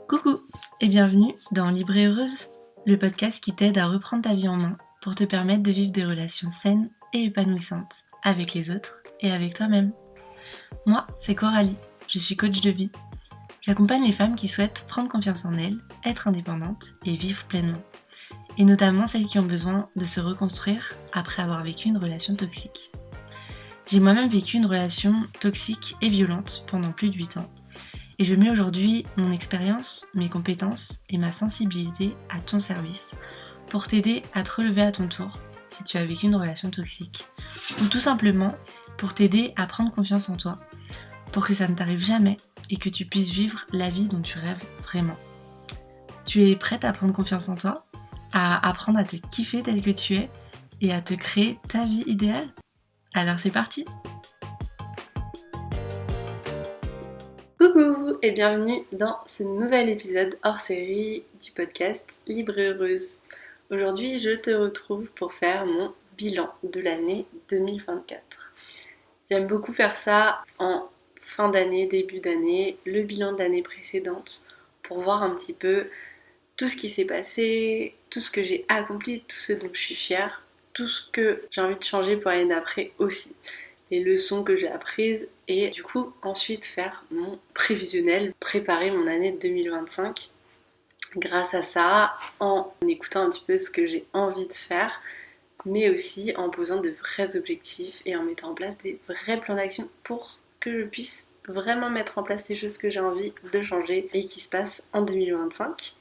Coucou et bienvenue dans Libre et Heureuse, le podcast qui t'aide à reprendre ta vie en main pour te permettre de vivre des relations saines et épanouissantes avec les autres et avec toi-même. Moi, c'est Coralie, je suis coach de vie. J'accompagne les femmes qui souhaitent prendre confiance en elles, être indépendantes et vivre pleinement. Et notamment celles qui ont besoin de se reconstruire après avoir vécu une relation toxique. J'ai moi-même vécu une relation toxique et violente pendant plus de 8 ans. Et je mets aujourd'hui mon expérience, mes compétences et ma sensibilité à ton service pour t'aider à te relever à ton tour si tu as vécu une relation toxique. Ou tout simplement pour t'aider à prendre confiance en toi, pour que ça ne t'arrive jamais et que tu puisses vivre la vie dont tu rêves vraiment. Tu es prête à prendre confiance en toi, à apprendre à te kiffer tel que tu es et à te créer ta vie idéale? Alors c'est parti! Coucou et bienvenue dans ce nouvel épisode hors série du podcast Libre et Heureuse. Aujourd'hui, je te retrouve pour faire mon bilan de l'année 2024. J'aime beaucoup faire ça en fin d'année, début d'année, le bilan de l'année précédente pour voir un petit peu tout ce qui s'est passé, tout ce que j'ai accompli, tout ce dont je suis fière, tout ce que j'ai envie de changer pour l'année d'après aussi. Les leçons que j'ai apprises et du coup ensuite faire mon prévisionnel, préparer mon année 2025 grâce à ça, en écoutant un petit peu ce que j'ai envie de faire, mais aussi en posant de vrais objectifs et en mettant en place des vrais plans d'action pour que je puisse vraiment mettre en place les choses que j'ai envie de changer et qui se passent en 2025.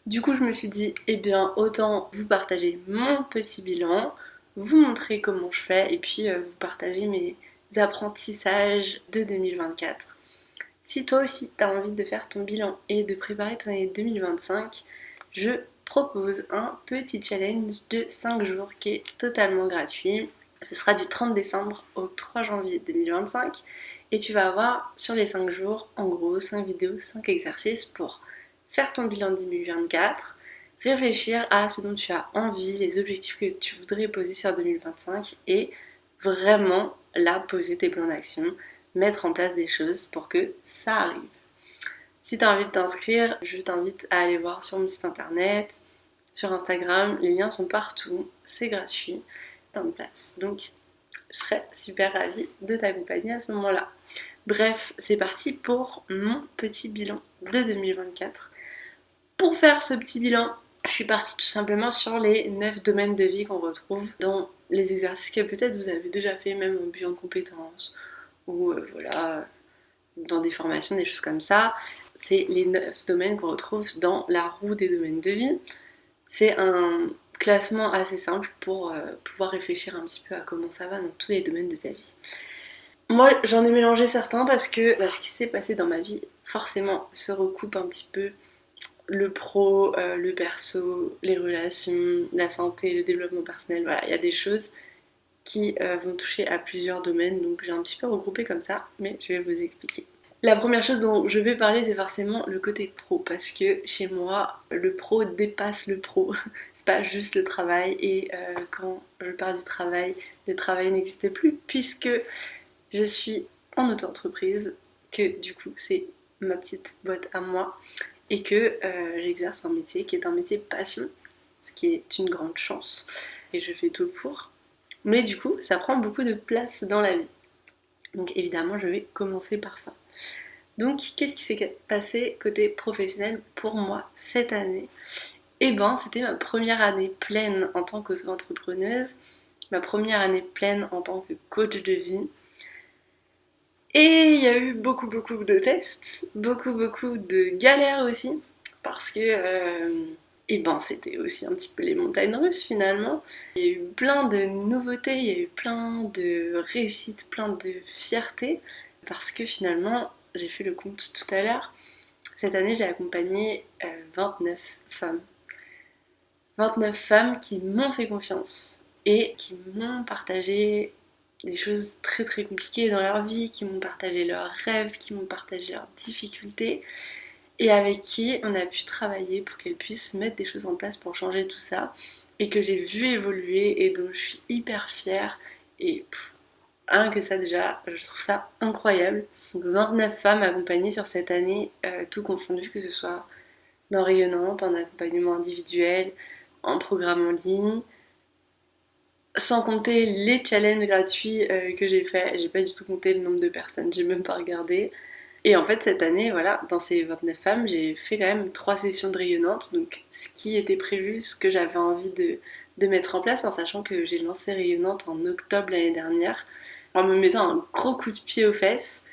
Du coup je me suis dit, eh bien autant vous partager mon petit bilan, vous montrer comment je fais et puis vous partager mes apprentissages de 2024. Si toi aussi tu as envie de faire ton bilan et de préparer ton année 2025, je propose un petit challenge de 5 jours qui est totalement gratuit. Ce sera du 30 décembre au 3 janvier 2025 et tu vas avoir sur les 5 jours en gros 5 vidéos, 5 exercices pour faire ton bilan 2024, réfléchir à ce dont tu as envie, les objectifs que tu voudrais poser sur 2025 et vraiment là poser tes plans d'action, mettre en place des choses pour que ça arrive. Si tu as envie de t'inscrire, je t'invite à aller voir sur mon site internet, sur Instagram, les liens sont partout, c'est gratuit, plein de place. Donc je serais super ravie de t'accompagner à ce moment-là. Bref, c'est parti pour mon petit bilan de 2024. Pour faire ce petit bilan, je suis partie tout simplement sur les 9 domaines de vie qu'on retrouve dans les exercices que peut-être vous avez déjà fait, même en bilan de compétences, ou voilà, dans des formations, des choses comme ça. C'est les 9 domaines qu'on retrouve dans la roue des domaines de vie. C'est un classement assez simple pour pouvoir réfléchir un petit peu à comment ça va dans tous les domaines de ta vie. Moi, j'en ai mélangé certains parce que ce qui s'est passé dans ma vie, forcément, se recoupe un petit peu le pro, le perso, les relations, la santé, le développement personnel. Voilà, il y a des choses qui vont toucher à plusieurs domaines, donc j'ai un petit peu regroupé comme ça, mais je vais vous expliquer. La première chose dont je vais parler, c'est forcément le côté pro, parce que chez moi, le pro dépasse le pro. C'est pas juste le travail, et quand je parle du travail, le travail n'existe plus, puisque je suis en auto-entreprise, que du coup c'est ma petite boîte à moi, et que j'exerce un métier qui est un métier passion, ce qui est une grande chance, et je fais tout pour. Mais du coup, ça prend beaucoup de place dans la vie. Donc évidemment, je vais commencer par ça. Donc, qu'est-ce qui s'est passé côté professionnel pour moi cette année? Eh ben, c'était ma première année pleine en tant qu'entrepreneuse, ma première année pleine en tant que coach de vie. Et il y a eu beaucoup de tests, beaucoup de galères aussi, parce que c'était aussi un petit peu les montagnes russes finalement. Il y a eu plein de nouveautés, il y a eu plein de réussites, plein de fierté, parce que finalement, j'ai fait le compte tout à l'heure, cette année j'ai accompagné 29 femmes. 29 femmes qui m'ont fait confiance et qui m'ont partagé des choses très compliquées dans leur vie, qui m'ont partagé leurs rêves, qui m'ont partagé leurs difficultés et avec qui on a pu travailler pour qu'elles puissent mettre des choses en place pour changer tout ça et que j'ai vu évoluer et dont je suis hyper fière et rien que ça déjà, je trouve ça incroyable. Donc 29 femmes accompagnées sur cette année, tout confondu, que ce soit dans Rayonnante, en accompagnement individuel, en programme en ligne, sans compter les challenges gratuits que j'ai fait. J'ai pas du tout compté le nombre de personnes, j'ai même pas regardé. Et en fait, cette année, voilà, dans ces 29 femmes, j'ai fait quand même 3 sessions de Rayonnante, donc ce qui était prévu, ce que j'avais envie de mettre en place, en sachant que j'ai lancé Rayonnante en octobre l'année dernière, en me mettant un gros coup de pied aux fesses.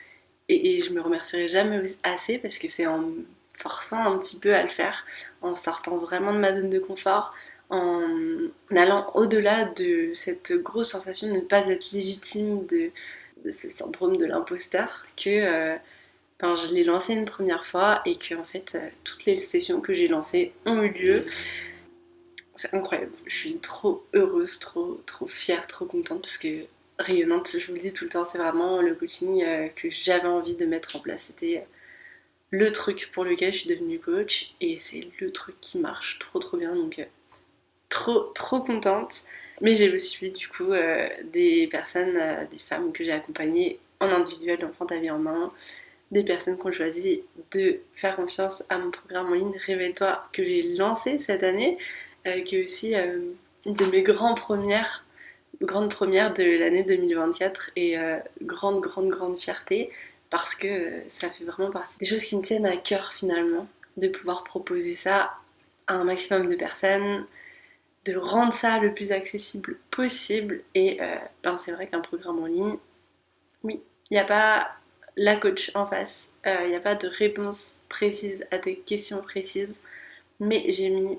Et je me remercierai jamais assez parce que c'est en me forçant un petit peu à le faire, en sortant vraiment de ma zone de confort, en allant au-delà de cette grosse sensation de ne pas être légitime, de ce syndrome de l'imposteur, que je l'ai lancé une première fois et que en fait toutes les sessions que j'ai lancées ont eu lieu. C'est incroyable, je suis trop heureuse, trop fière, trop contente parce que Rayonnante, je vous le dis tout le temps, c'est vraiment le coaching que j'avais envie de mettre en place. C'était le truc pour lequel je suis devenue coach et c'est le truc qui marche trop bien, donc trop contente. Mais j'ai aussi vu du coup des personnes, des femmes que j'ai accompagnées en individuel d'enfants à vie en main, des personnes qui ont choisi de faire confiance à mon programme en ligne Révèle-toi que j'ai lancé cette année, qui est aussi une de mes grandes premières de l'année 2024 et grande fierté parce que ça fait vraiment partie des choses qui me tiennent à cœur finalement, de pouvoir proposer ça à un maximum de personnes, de rendre ça le plus accessible possible et c'est vrai qu'un programme en ligne, oui, il n'y a pas la coach en face, il n'y a pas de réponse précise à tes questions précises, mais j'ai mis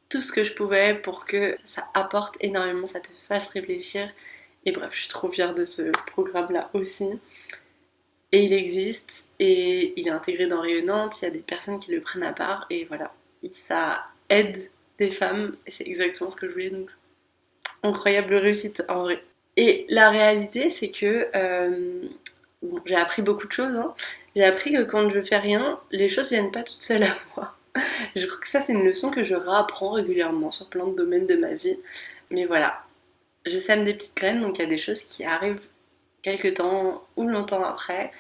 tout ce que je pouvais pour que ça apporte énormément, ça te fasse réfléchir. Et bref, je suis trop fière de ce programme-là aussi. Et il existe, et il est intégré dans Rayonnante, il y a des personnes qui le prennent à part, et voilà, ça aide des femmes, et c'est exactement ce que je voulais, donc incroyable réussite en vrai. Et la réalité, c'est que bon, j'ai appris beaucoup de choses. Hein. J'ai appris que quand je fais rien, les choses viennent pas toutes seules à moi. Je crois que ça, c'est une leçon que je réapprends régulièrement sur plein de domaines de ma vie. Mais voilà, je sème des petites graines, donc il y a des choses qui arrivent quelques temps ou longtemps après.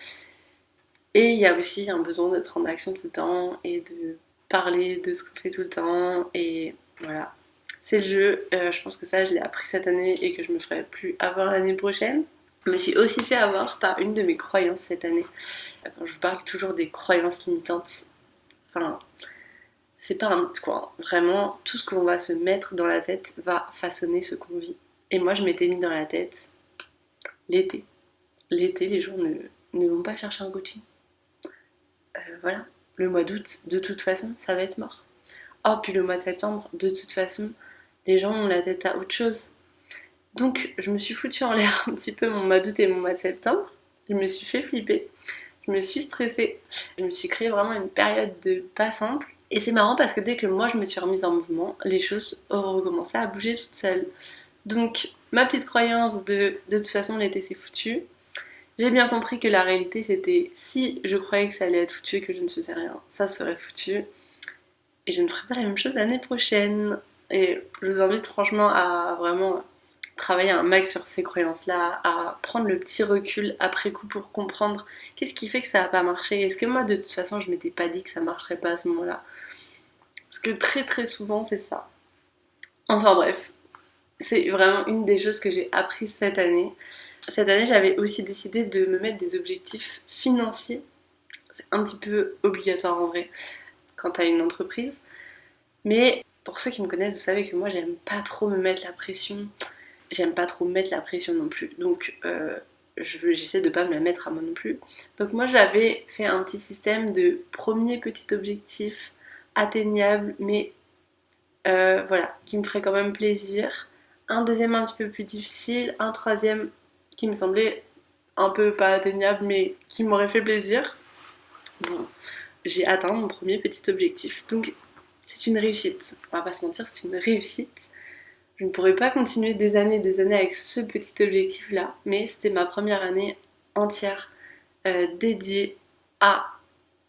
Et il y a aussi un besoin d'être en action tout le temps et de parler de ce qu'on fait tout le temps. Et voilà, c'est le jeu. Je pense que ça, je l'ai appris cette année et que je me ferai plus avoir l'année prochaine. Je me suis aussi fait avoir par une de mes croyances cette année. Quand je vous parle toujours des croyances limitantes, enfin, c'est pas un petit coin. Vraiment, tout ce qu'on va se mettre dans la tête va façonner ce qu'on vit. Et moi, je m'étais mis dans la tête l'été. L'été, les gens ne vont pas chercher un coaching. Voilà. Le mois d'août, de toute façon, ça va être mort. Oh, puis le mois de septembre, de toute façon, les gens ont la tête à autre chose. Donc, je me suis foutu en l'air un petit peu mon mois d'août et mon mois de septembre. Je me suis fait flipper. Je me suis stressée. Je me suis créé vraiment une période de pas simple. Et c'est marrant parce que dès que moi je me suis remise en mouvement, les choses ont recommencé à bouger toutes seules. Donc, ma petite croyance de toute façon l'été c'est foutu, j'ai bien compris que la réalité c'était si je croyais que ça allait être foutu et que je ne faisais rien, ça serait foutu. Et je ne ferai pas la même chose l'année prochaine. Et je vous invite franchement à vraiment travailler un max sur ces croyances-là, à prendre le petit recul après coup pour comprendre qu'est-ce qui fait que ça n'a pas marché. Est-ce que moi de toute façon je m'étais pas dit que ça marcherait pas à ce moment-là? Parce que très souvent c'est ça. Enfin bref, c'est vraiment une des choses que j'ai apprises cette année. Cette année j'avais aussi décidé de me mettre des objectifs financiers. C'est un petit peu obligatoire en vrai quand t'as une entreprise. Mais pour ceux qui me connaissent, vous savez que moi j'aime pas trop me mettre la pression. J'aime pas trop mettre la pression non plus. Donc j'essaie de pas me la mettre à moi non plus. Donc moi j'avais fait un petit système de premier petit objectif atteignable, mais voilà, qui me ferait quand même plaisir. Un deuxième un petit peu plus difficile, un troisième qui me semblait un peu pas atteignable, mais qui m'aurait fait plaisir. Bon, j'ai atteint mon premier petit objectif. Donc c'est une réussite. On va pas se mentir, c'est une réussite. Je ne pourrais pas continuer des années avec ce petit objectif-là, mais c'était ma première année entière dédiée à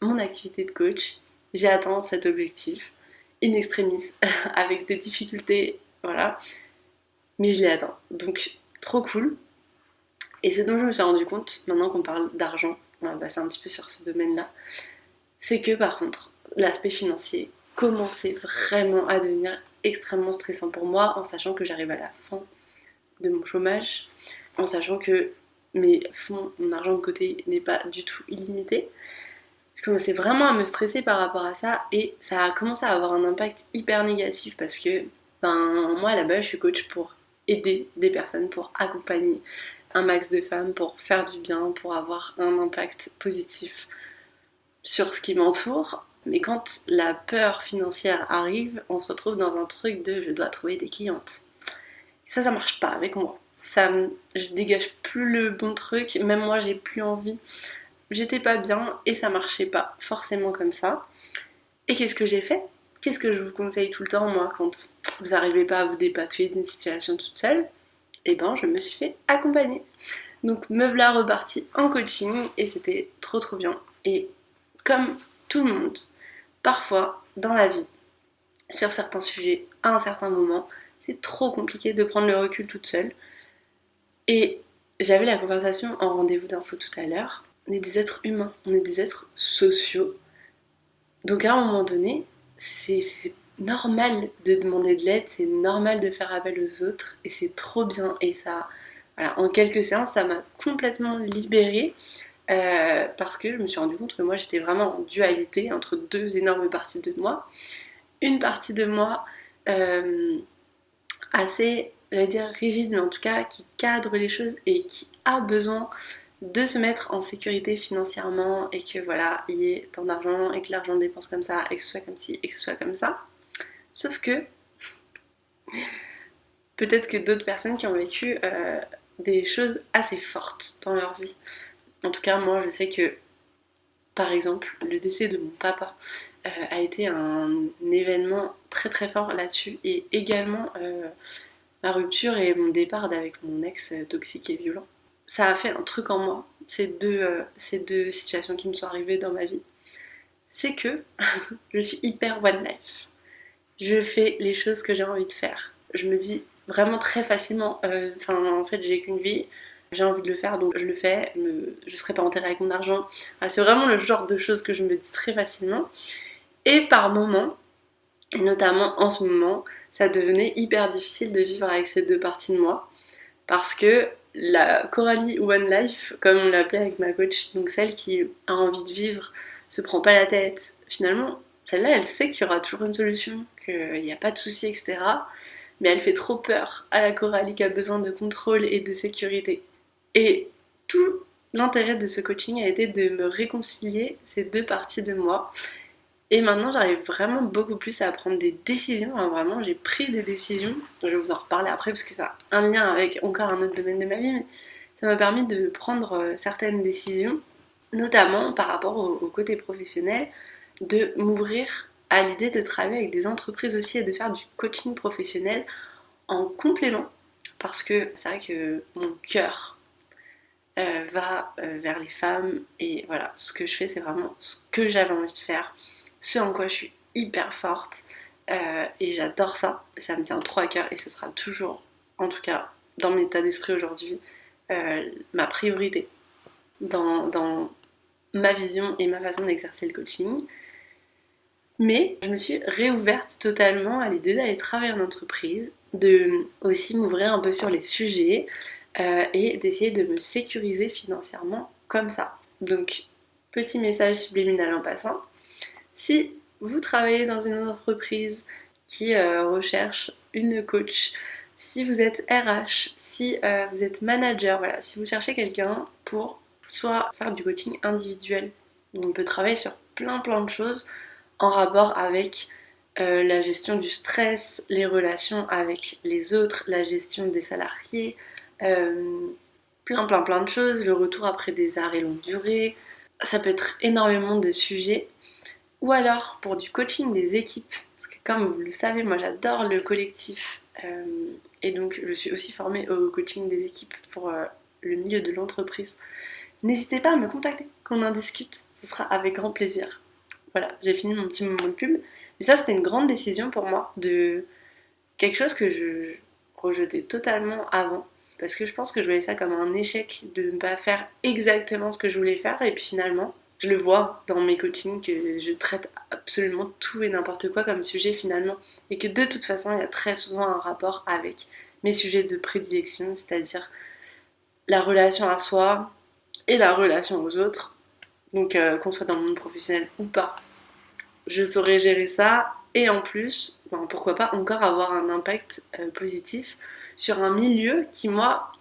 mon activité de coach. J'ai atteint cet objectif in extremis, avec des difficultés, voilà, mais je l'ai atteint. Donc, trop cool. Et ce dont je me suis rendu compte, maintenant qu'on parle d'argent, c'est un petit peu sur ce domaine-là. C'est que par contre, l'aspect financier commençait vraiment à devenir extrêmement stressant pour moi, en sachant que j'arrive à la fin de mon chômage, en sachant que mes fonds, mon argent de côté n'est pas du tout illimité. Je commençais vraiment à me stresser par rapport à ça et ça a commencé à avoir un impact hyper négatif parce que moi à la base je suis coach pour aider des personnes, pour accompagner un max de femmes, pour faire du bien, pour avoir un impact positif sur ce qui m'entoure. Mais quand la peur financière arrive, on se retrouve dans un truc de je dois trouver des clientes. Et ça marche pas avec moi. Je dégage plus le bon truc, même moi j'ai plus envie. J'étais pas bien et ça marchait pas forcément comme ça. Et qu'est-ce que j'ai fait? Qu'est-ce que je vous conseille tout le temps, moi, quand vous n'arrivez pas à vous dépatouiller d'une situation toute seule? Eh ben, je me suis fait accompagner. Donc, me voilà repartie en coaching et c'était trop trop bien. Et comme tout le monde, parfois dans la vie, sur certains sujets, à un certain moment, c'est trop compliqué de prendre le recul toute seule. Et j'avais la conversation en rendez-vous d'info tout à l'heure. On est des êtres humains, on est des êtres sociaux. Donc à un moment donné, c'est normal de demander de l'aide, c'est normal de faire appel aux autres, et c'est trop bien. Et ça, voilà, en quelques séances, ça m'a complètement libérée, parce que je me suis rendu compte que moi j'étais vraiment en dualité entre deux énormes parties de moi. Une partie de moi assez, j'allais dire rigide, mais en tout cas qui cadre les choses et qui a besoin de se mettre en sécurité financièrement et que voilà, il y ait tant d'argent et que l'argent dépense comme ça et que ce soit comme ci et que ce soit comme ça. Sauf que peut-être que d'autres personnes qui ont vécu des choses assez fortes dans leur vie. En tout cas, moi, je sais que, par exemple, le décès de mon papa a été un événement très très fort là-dessus et également ma rupture et mon départ avec mon ex toxique et violent. Ça a fait un truc en moi, ces deux situations qui me sont arrivées dans ma vie. C'est que je suis hyper one life. Je fais les choses que j'ai envie de faire. Je me dis vraiment très facilement, en fait j'ai qu'une vie, j'ai envie de le faire donc je le fais, je serai pas enterrée avec mon argent. Enfin, c'est vraiment le genre de choses que je me dis très facilement. Et par moments, et notamment en ce moment, ça devenait hyper difficile de vivre avec ces deux parties de moi. Parce que la Coralie One Life, comme on l'appelait avec ma coach, donc celle qui a envie de vivre, se prend pas la tête, finalement, celle-là, elle sait qu'il y aura toujours une solution, qu'il n'y a pas de souci, etc. Mais elle fait trop peur à la Coralie qui a besoin de contrôle et de sécurité. Et tout l'intérêt de ce coaching a été de me réconcilier ces deux parties de moi. Et maintenant, j'arrive vraiment beaucoup plus à prendre des décisions. Enfin, vraiment, j'ai pris des décisions. Je vais vous en reparler après parce que ça a un lien avec encore un autre domaine de ma vie. Mais ça m'a permis de prendre certaines décisions, notamment par rapport au côté professionnel, de m'ouvrir à l'idée de travailler avec des entreprises aussi et de faire du coaching professionnel en complément. Parce que c'est vrai que mon cœur va vers les femmes et voilà, ce que je fais, c'est vraiment ce que j'avais envie de faire, ce en quoi je suis hyper forte et j'adore ça, ça me tient trop à cœur et ce sera toujours, en tout cas dans mon état d'esprit aujourd'hui, ma priorité dans ma vision et ma façon d'exercer le coaching. Mais je me suis réouverte totalement à l'idée d'aller travailler en entreprise, de aussi m'ouvrir un peu sur les sujets et d'essayer de me sécuriser financièrement comme ça. Donc, petit message subliminal en passant. Si vous travaillez dans une entreprise qui recherche une coach, si vous êtes RH, si vous êtes manager, voilà, si vous cherchez quelqu'un pour soit faire du coaching individuel, on peut travailler sur plein de choses en rapport avec la gestion du stress, les relations avec les autres, la gestion des salariés, plein de choses, le retour après des arrêts longue durée, ça peut être énormément de sujets. Ou alors pour du coaching des équipes, parce que comme vous le savez, moi j'adore le collectif et donc je suis aussi formée au coaching des équipes pour le milieu de l'entreprise. N'hésitez pas à me contacter, qu'on en discute, ce sera avec grand plaisir. Voilà, j'ai fini mon petit moment de pub. Mais ça, c'était une grande décision pour moi, de quelque chose que je rejetais totalement avant. parce que je pense que je voyais ça comme un échec de ne pas faire exactement ce que je voulais faire, et puis finalement, je le vois dans mes coachings que je traite absolument tout et n'importe quoi comme sujet finalement, et que de toute façon, il y a très souvent un rapport avec mes sujets de prédilection, c'est-à-dire la relation à soi et la relation aux autres, donc qu'on soit dans le monde professionnel ou pas. Je saurais gérer ça, et en plus, pourquoi pas encore avoir un impact positif sur un milieu qui, moi,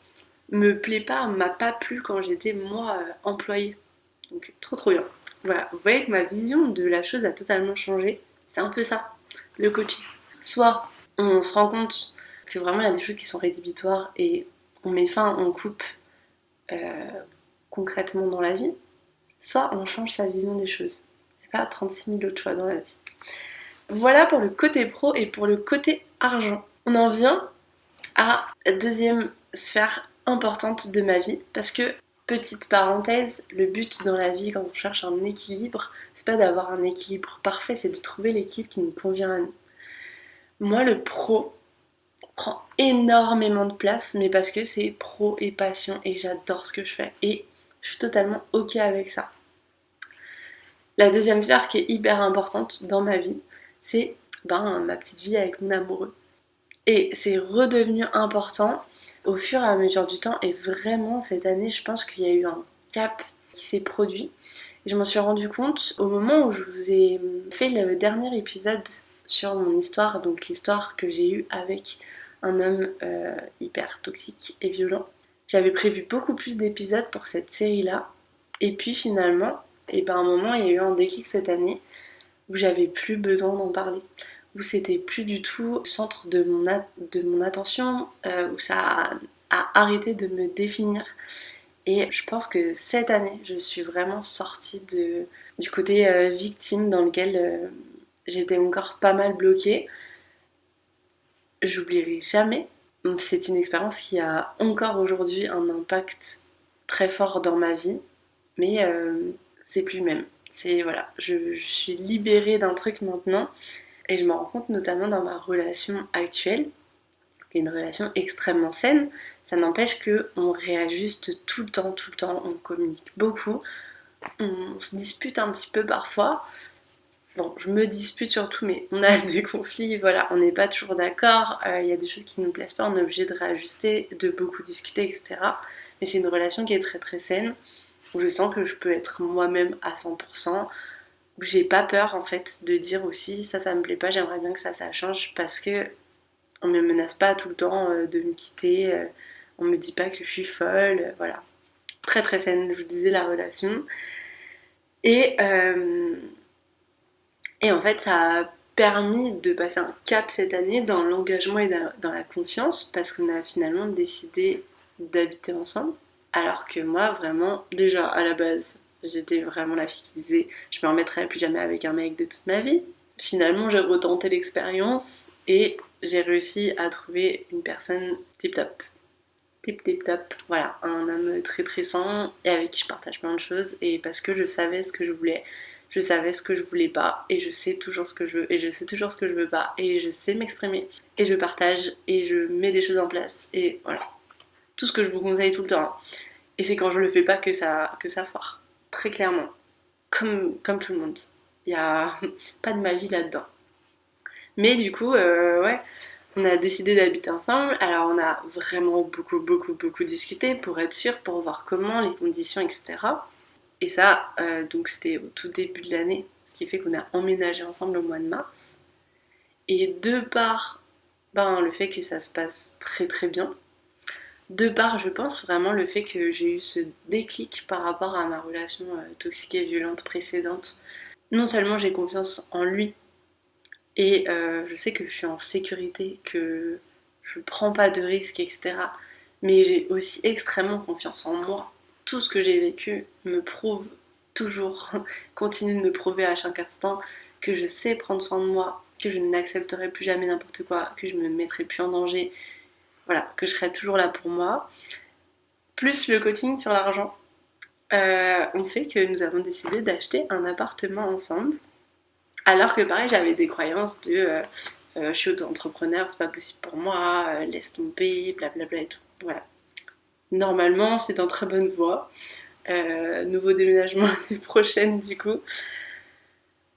me plaît pas, m'a pas plu quand j'étais, moi, employée. Donc, trop trop bien. Voilà, vous voyez que ma vision de la chose a totalement changé. C'est un peu ça, le coaching. Soit on se rend compte que vraiment il y a des choses qui sont rédhibitoires et on met fin, on coupe euh, concrètement dans la vie, soit on change sa vision des choses. Il n'y a pas 36 000 autres choix dans la vie. Voilà pour le côté pro et pour le côté argent. On en vient à la deuxième sphère importante de ma vie, parce que, petite parenthèse, le but dans la vie quand on cherche un équilibre, c'est pas d'avoir un équilibre parfait, c'est de trouver l'équilibre qui nous convient à nous. Moi, le pro prend énormément de place, mais parce que c'est pro et passion et j'adore ce que je fais et je suis totalement ok avec ça. La deuxième sphère qui est hyper importante dans ma vie, c'est ma petite vie avec mon amoureux. Et c'est redevenu important au fur et à mesure du temps, et vraiment cette année je pense qu'il y a eu un cap qui s'est produit. Et je m'en suis rendu compte au moment où je vous ai fait le dernier épisode sur mon histoire, donc l'histoire que j'ai eue avec un homme hyper toxique et violent. J'avais prévu beaucoup plus d'épisodes pour cette série-là, et puis finalement, à un moment il y a eu un déclic cette année où j'avais plus besoin d'en parler, où c'était plus du tout au centre de mon attention, où ça a arrêté de me définir. Et je pense que cette année, je suis vraiment sortie du côté victime dans lequel j'étais encore pas mal bloquée. J'oublierai jamais. C'est une expérience qui a encore aujourd'hui un impact très fort dans ma vie, mais c'est plus le même. C'est voilà, je suis libérée d'un truc maintenant. Et je me rends compte notamment dans ma relation actuelle, qui est une relation extrêmement saine. Ça n'empêche qu'on réajuste tout le temps, on communique beaucoup, on se dispute un petit peu parfois. Bon, je me dispute surtout, mais on a des conflits, voilà, on n'est pas toujours d'accord, il y a des choses qui ne nous plaisent pas, on est obligé de réajuster, de beaucoup discuter, etc. Mais c'est une relation qui est très très saine, où je sens que je peux être moi-même à 100%, où j'ai pas peur en fait de dire aussi ça me plaît pas, j'aimerais bien que ça change, parce que on me menace pas tout le temps de me quitter, on me dit pas que je suis folle, voilà. Très très saine, je vous disais, la relation. Et, euh, et en fait, ça a permis de passer un cap cette année dans l'engagement et dans la confiance, parce qu'on a finalement décidé d'habiter ensemble. Alors que moi, vraiment, déjà à la base, j'étais vraiment la fille qui disait je me remettrai plus jamais avec un mec de toute ma vie. Finalement, j'ai retenté l'expérience et j'ai réussi à trouver une personne tip top. Tip top. Voilà, un homme très très sain et avec qui je partage plein de choses, et parce que je savais ce que je voulais, je savais ce que je voulais pas, et je sais toujours ce que je veux, et je sais toujours ce que je veux pas, et je sais m'exprimer, et je partage, et je mets des choses en place, et voilà. Tout ce que je vous conseille tout le temps. Et c'est quand je le fais pas que ça foire. Très clairement. Comme tout le monde. Il n'y a pas de magie là-dedans. Mais du coup, ouais, on a décidé d'habiter ensemble. Alors on a vraiment beaucoup discuté pour être sûr, pour voir comment, les conditions, etc. Et ça, donc c'était au tout début de l'année, ce qui fait qu'on a emménagé ensemble au mois de mars. Et de par le fait que ça se passe très très bien, de part, je pense vraiment le fait que j'ai eu ce déclic par rapport à ma relation toxique et violente précédente. Non seulement j'ai confiance en lui, et je sais que je suis en sécurité, que je prends pas de risques, etc. Mais j'ai aussi extrêmement confiance en moi. Tout ce que j'ai vécu me prouve toujours, continue de me prouver à chaque instant que je sais prendre soin de moi, que je n'accepterai plus jamais n'importe quoi, que je me mettrai plus en danger, voilà, que je serai toujours là pour moi. Plus le coaching sur l'argent, ont fait que nous avons décidé d'acheter un appartement ensemble. Alors que pareil, j'avais des croyances de je suis auto-entrepreneur, c'est pas possible pour moi, laisse tomber, blablabla et tout. Voilà. normalement c'est en très bonne voie. Nouveau déménagement l'année prochaine du coup.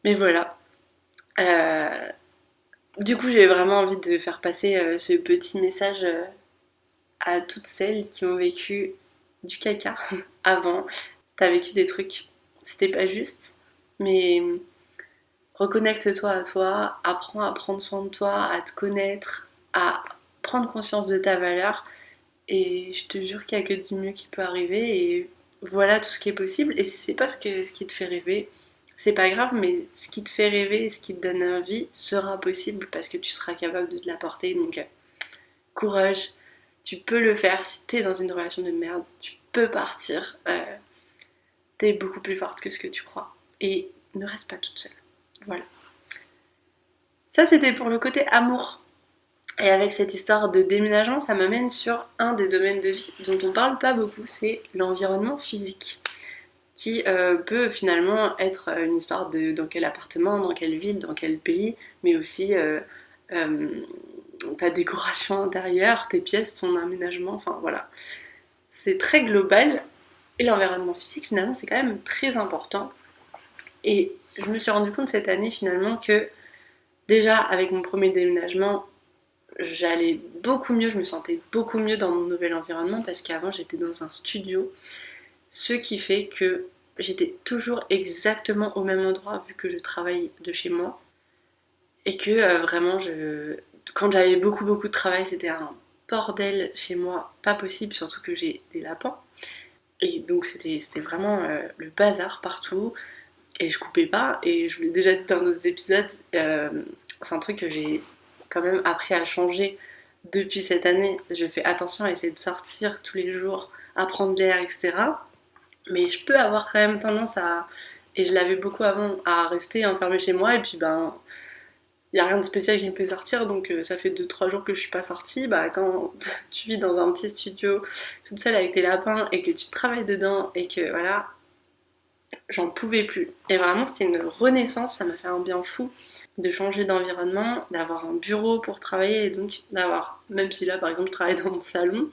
Mais voilà. Euh, du coup j'ai vraiment envie de faire passer ce petit message à toutes celles qui ont vécu du caca avant. T'as vécu des trucs, c'était pas juste, mais reconnecte-toi à toi, apprends à prendre soin de toi, à te connaître, à prendre conscience de ta valeur. Et je te jure qu'il n'y a que du mieux qui peut arriver. Et voilà tout ce qui est possible. Et si c'est pas ce qui te fait rêver, c'est pas grave, mais ce qui te fait rêver et ce qui te donne envie sera possible parce que tu seras capable de te l'apporter. Donc, courage, tu peux le faire. Si t'es dans une relation de merde, tu peux partir. T'es beaucoup plus forte que ce que tu crois. Et ne reste pas toute seule. Voilà. Ça, c'était pour le côté amour. Et avec cette histoire de déménagement, ça m'amène sur un des domaines de vie dont on parle pas beaucoup, c'est l'environnement physique, qui peut finalement être une histoire de dans quel appartement, dans quelle ville, dans quel pays, mais aussi ta décoration intérieure, tes pièces, ton aménagement, enfin voilà. C'est très global, et l'environnement physique finalement c'est quand même très important. Et je me suis rendu compte cette année finalement que déjà avec mon premier déménagement, j'allais beaucoup mieux, je me sentais beaucoup mieux dans mon nouvel environnement parce qu'avant j'étais dans un studio, ce qui fait que j'étais toujours exactement au même endroit vu que je travaille de chez moi et que vraiment quand j'avais beaucoup de travail c'était un bordel chez moi, pas possible, surtout que j'ai des lapins et donc c'était vraiment le bazar partout et je coupais pas et je vous l'ai déjà dit dans nos épisodes, c'est un truc que j'ai quand même appris à changer depuis cette année. Je fais attention à essayer de sortir tous les jours, à prendre l'air, etc. Mais je peux avoir quand même tendance à, et je l'avais beaucoup avant, à rester enfermée chez moi et puis ben il n'y a rien de spécial qui me fait sortir, donc ça fait 2-3 jours que je suis pas sortie. Bah, quand tu vis dans un petit studio toute seule avec tes lapins et que tu travailles dedans et que voilà, j'en pouvais plus. Et vraiment, c'était une renaissance, ça m'a fait un bien fou de changer d'environnement, d'avoir un bureau pour travailler et donc d'avoir, même si là par exemple je travaille dans mon salon,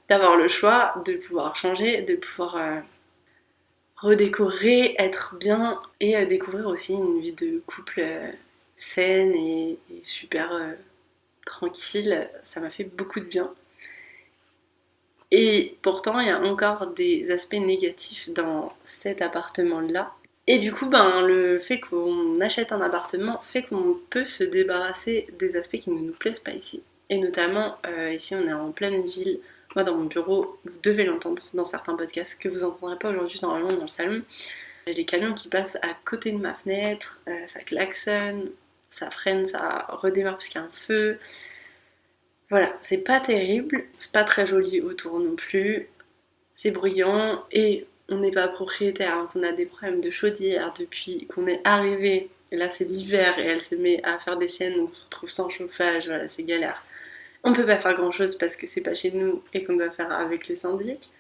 d'avoir le choix de pouvoir changer, de pouvoir redécorer, être bien et découvrir aussi une vie de couple saine et super tranquille. Ça m'a fait beaucoup de bien. Et pourtant, il y a encore des aspects négatifs dans cet appartement-là. Et du coup, ben, le fait qu'on achète un appartement fait qu'on peut se débarrasser des aspects qui ne nous plaisent pas ici. Et notamment, ici, on est en pleine ville. Moi, dans mon bureau, vous devez l'entendre dans certains podcasts que vous n'entendrez pas aujourd'hui normalement dans le salon. J'ai des camions qui passent à côté de ma fenêtre, ça klaxonne, ça freine, ça redémarre parce qu'il y a un feu. Voilà, c'est pas terrible, c'est pas très joli autour non plus, c'est bruyant et on n'est pas propriétaire, hein, on a des problèmes de chaudière depuis qu'on est arrivé. Et là c'est l'hiver et elle se met à faire des siennes, donc on se retrouve sans chauffage, voilà, c'est galère. On peut pas faire grand chose parce que c'est pas chez nous et qu'on doit faire avec le syndic.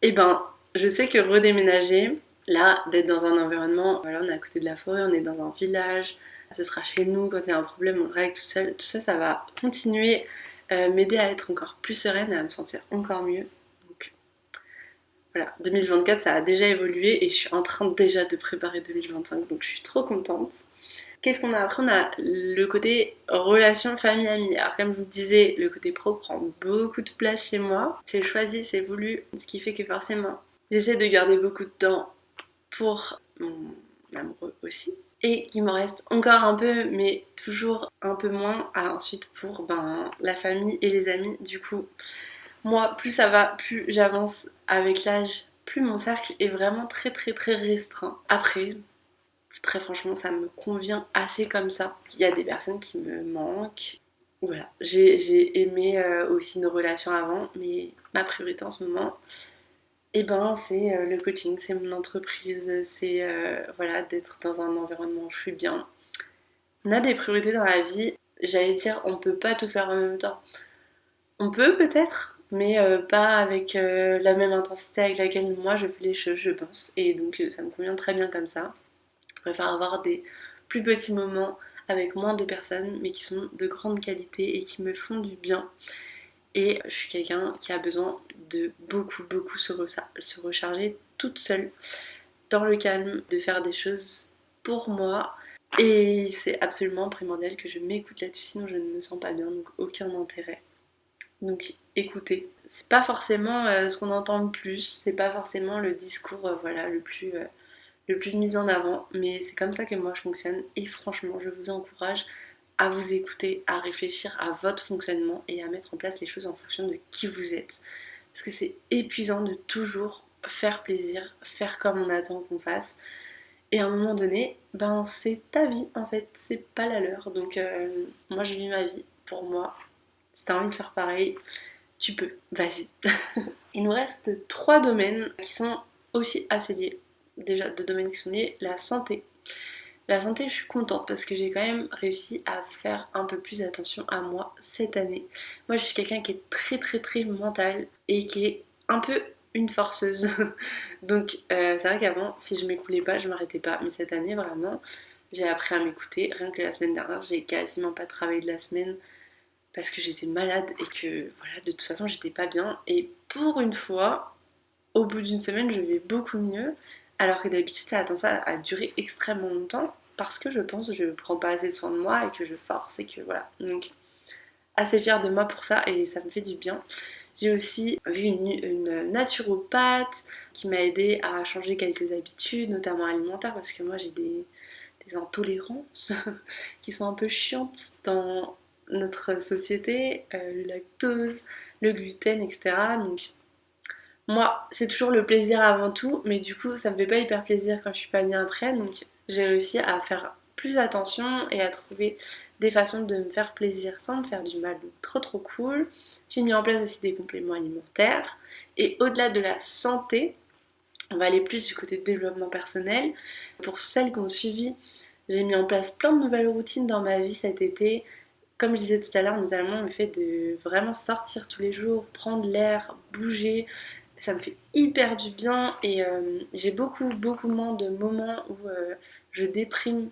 Et ben, je sais que redéménager, là, d'être dans un environnement, voilà, on est à côté de la forêt, on est dans un village, ce sera chez nous, quand il y a un problème, on le règle tout seul, tout ça, ça va continuer m'aider à être encore plus sereine et à me sentir encore mieux. Donc voilà, 2024 ça a déjà évolué et je suis en train déjà de préparer 2025, donc je suis trop contente. Qu'est-ce qu'on a après? On a le côté relation famille-amie. Alors comme je vous disais, le côté pro prend beaucoup de place chez moi. C'est choisi, c'est voulu, ce qui fait que forcément, j'essaie de garder beaucoup de temps pour mon amoureux aussi. Et qu'il m'en reste encore un peu, mais toujours un peu moins ensuite pour ben, la famille et les amis. Du coup, moi, plus ça va, plus j'avance avec l'âge, plus mon cercle est vraiment très restreint. Après, très franchement, ça me convient assez comme ça. Il y a des personnes qui me manquent. Voilà, j'ai aimé aussi nos relations avant, mais ma priorité en ce moment, eh ben, c'est le coaching, c'est mon entreprise, c'est voilà, d'être dans un environnement où je suis bien. On a des priorités dans la vie, j'allais dire, on peut pas tout faire en même temps. On peut peut-être, mais pas avec la même intensité avec laquelle moi je fais les choses, je pense. Et donc ça me convient très bien comme ça. Je préfère avoir des plus petits moments avec moins de personnes, mais qui sont de grande qualité et qui me font du bien. Et je suis quelqu'un qui a besoin de beaucoup se recharger toute seule, dans le calme, de faire des choses pour moi. Et c'est absolument primordial que je m'écoute là-dessus, sinon je ne me sens pas bien, donc aucun intérêt. Donc écoutez, c'est pas forcément ce qu'on entend le plus, c'est pas forcément le discours voilà, le plus mis en avant, mais c'est comme ça que moi je fonctionne et franchement je vous encourage à vous écouter, à réfléchir à votre fonctionnement et à mettre en place les choses en fonction de qui vous êtes. Parce que c'est épuisant de toujours faire plaisir, faire comme on attend qu'on fasse. Et à un moment donné, ben c'est ta vie en fait, c'est pas la leur. Donc moi je vis ma vie pour moi. Si t'as envie de faire pareil, tu peux, vas-y. Il nous reste 3 domaines qui sont aussi assez liés. Déjà 2 domaines qui sont liés, la santé. La santé, je suis contente parce que j'ai quand même réussi à faire un peu plus attention à moi cette année. Moi, je suis quelqu'un qui est très mental et qui est un peu une forceuse. Donc, c'est vrai qu'avant, si je m'écoulais pas, je m'arrêtais pas. Mais cette année, vraiment, j'ai appris à m'écouter. Rien que la semaine dernière, j'ai quasiment pas travaillé de la semaine parce que j'étais malade et que, voilà, de toute façon, j'étais pas bien. Et pour une fois, au bout d'une semaine, je vais beaucoup mieux. Alors que d'habitude, ça a tendance à durer extrêmement longtemps parce que je pense que je prends pas assez soin de moi et que je force et que voilà. Donc, assez fière de moi pour ça et ça me fait du bien. J'ai aussi vu une naturopathe qui m'a aidé à changer quelques habitudes, notamment alimentaires, parce que moi j'ai des intolérances qui sont un peu chiantes dans notre société, le lactose, le gluten, etc. Donc moi, c'est toujours le plaisir avant tout, mais du coup, ça me fait pas hyper plaisir quand je suis pas bien après. Donc, j'ai réussi à faire plus attention et à trouver des façons de me faire plaisir sans me faire du mal. Donc, trop cool. J'ai mis en place aussi des compléments alimentaires. Et au-delà de la santé, on va aller plus du côté développement personnel. Pour celles qui ont suivi, j'ai mis en place plein de nouvelles routines dans ma vie cet été. Comme je disais tout à l'heure, notamment le fait de vraiment sortir tous les jours, prendre l'air, bouger, ça me fait hyper du bien et j'ai beaucoup moins de moments où je déprime.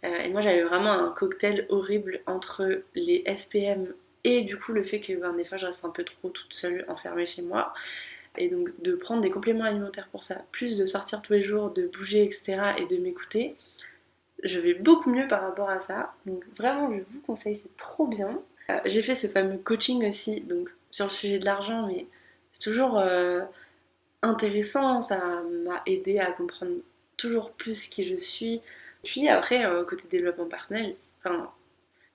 Et moi j'avais vraiment un cocktail horrible entre les SPM et du coup le fait que ben, des fois je reste un peu trop toute seule enfermée chez moi. Et donc de prendre des compléments alimentaires pour ça, plus de sortir tous les jours, de bouger, etc. et de m'écouter, je vais beaucoup mieux par rapport à ça. Donc vraiment, je vous conseille, c'est trop bien. J'ai fait ce fameux coaching aussi, donc sur le sujet de l'argent, mais c'est toujours intéressant. Ça m'a aidé à comprendre toujours plus qui je suis. Puis après, côté développement personnel, enfin,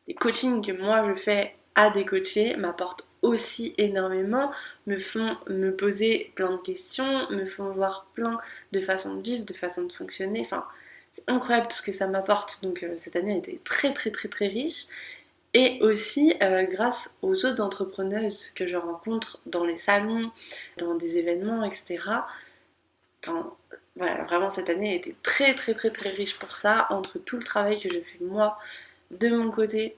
les coachings que moi je fais à des coachés m'apportent aussi énormément, me font me poser plein de questions, me font voir plein de façons de vivre, de façons de fonctionner. Enfin, c'est incroyable tout ce que ça m'apporte. Donc cette année a été très riche. Et aussi grâce aux autres entrepreneuses que je rencontre dans les salons, dans des événements, etc. Enfin, voilà, vraiment cette année a été très riche pour ça, entre tout le travail que je fais moi de mon côté,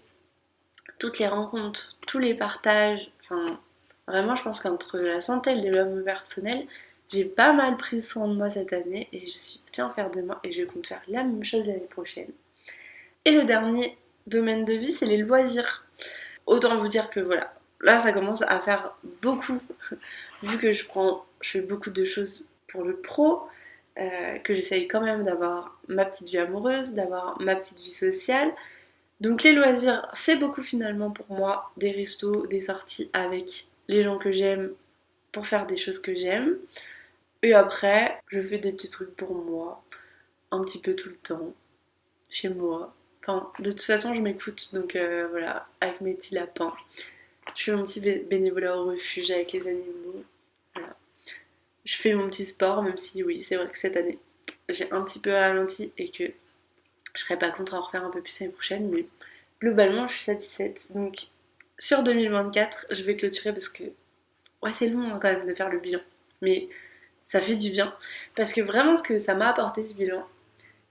toutes les rencontres, tous les partages, enfin vraiment je pense qu'entre la santé et le développement personnel, j'ai pas mal pris soin de moi cette année et je suis bien fière de moi et je compte faire la même chose l'année prochaine. Et le dernier domaine de vie, c'est les loisirs. Autant vous dire que voilà, là ça commence à faire beaucoup, vu que je fais beaucoup de choses pour le pro, que j'essaye quand même d'avoir ma petite vie amoureuse, d'avoir ma petite vie sociale. Donc les loisirs, c'est beaucoup finalement pour moi, des restos, des sorties avec les gens que j'aime pour faire des choses que j'aime. Et après, je fais des petits trucs pour moi, un petit peu tout le temps, chez moi. Enfin, de toute façon, je m'écoute, donc voilà, avec mes petits lapins. Je fais mon petit bénévolat au refuge avec les animaux. Voilà. Je fais mon petit sport, même si oui, c'est vrai que cette année, j'ai un petit peu ralenti et que je serais pas contre en refaire un peu plus l'année prochaine, mais globalement, je suis satisfaite. Donc, sur 2024, je vais clôturer parce que, ouais, c'est long hein, quand même de faire le bilan, mais ça fait du bien. Parce que vraiment, ce que ça m'a apporté ce bilan,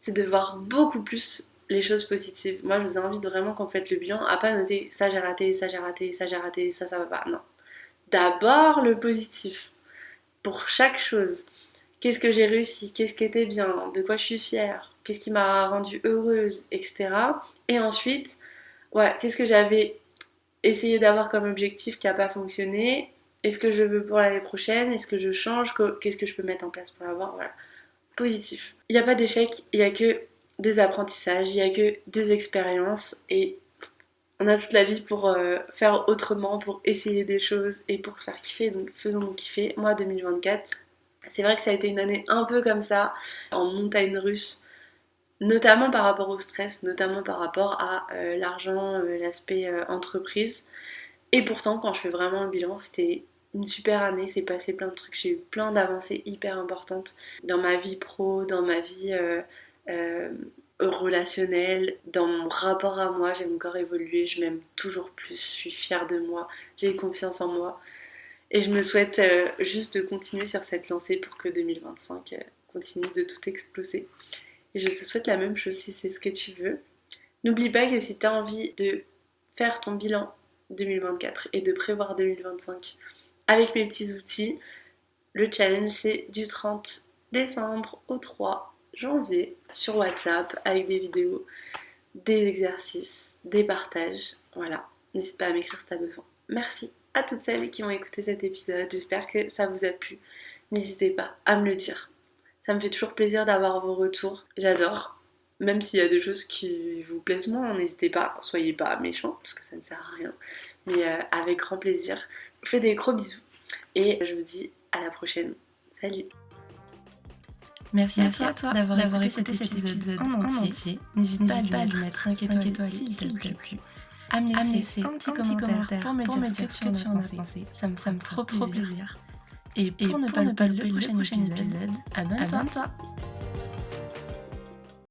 c'est de voir beaucoup plus les choses positives. Moi, je vous invite vraiment quand vous faites le bilan à pas noter ça j'ai raté, ça j'ai raté, ça j'ai raté, ça va pas. Non. D'abord le positif. Pour chaque chose. Qu'est-ce que j'ai réussi? Qu'est-ce qui était bien? De quoi je suis fière? Qu'est-ce qui m'a rendue heureuse? Etc. Et ensuite, ouais, qu'est-ce que j'avais essayer d'avoir comme objectif qui n'a pas fonctionné. Est-ce que je veux pour l'année prochaine? Est-ce que je change? Qu'est-ce que je peux mettre en place pour l'avoir? Voilà. Positif. Il n'y a pas d'échec, il n'y a que des apprentissages, il n'y a que des expériences et on a toute la vie pour faire autrement, pour essayer des choses et pour se faire kiffer, donc faisons-nous kiffer. Moi 2024, c'est vrai que ça a été une année un peu comme ça, en montagne russe, notamment par rapport au stress, notamment par rapport à l'argent, l'aspect entreprise. Et pourtant quand je fais vraiment le bilan, c'était une super année, c'est passé plein de trucs, j'ai eu plein d'avancées hyper importantes dans ma vie pro, dans ma vie relationnelle, dans mon rapport à moi, j'ai encore évolué, je m'aime toujours plus, je suis fière de moi, j'ai confiance en moi et je me souhaite juste de continuer sur cette lancée pour que 2025 continue de tout exploser. Et je te souhaite la même chose si c'est ce que tu veux. N'oublie pas que si tu as envie de faire ton bilan 2024 et de prévoir 2025 avec mes petits outils, le challenge c'est du 30 décembre au 3 janvier sur WhatsApp avec des vidéos, des exercices, des partages. Voilà, n'hésite pas à m'écrire si tu as besoin. Merci à toutes celles qui ont écouté cet épisode, j'espère que ça vous a plu. N'hésitez pas à me le dire. Ça me fait toujours plaisir d'avoir vos retours, j'adore. Même s'il y a des choses qui vous plaisent moins, n'hésitez pas, soyez pas méchants parce que ça ne sert à rien. Mais avec grand plaisir. Je vous fais des gros bisous et je vous dis à la prochaine. Salut! Merci à toi d'avoir écouté cet épisode en entier. N'hésite pas à lui mettre 5 étoiles s'il te plaît. À me laisser un petit commentaire pour me dire ce que tu en as pensé. Ça me fait trop plaisir. Et pour ne pas louper le prochain épisode, abonne-toi.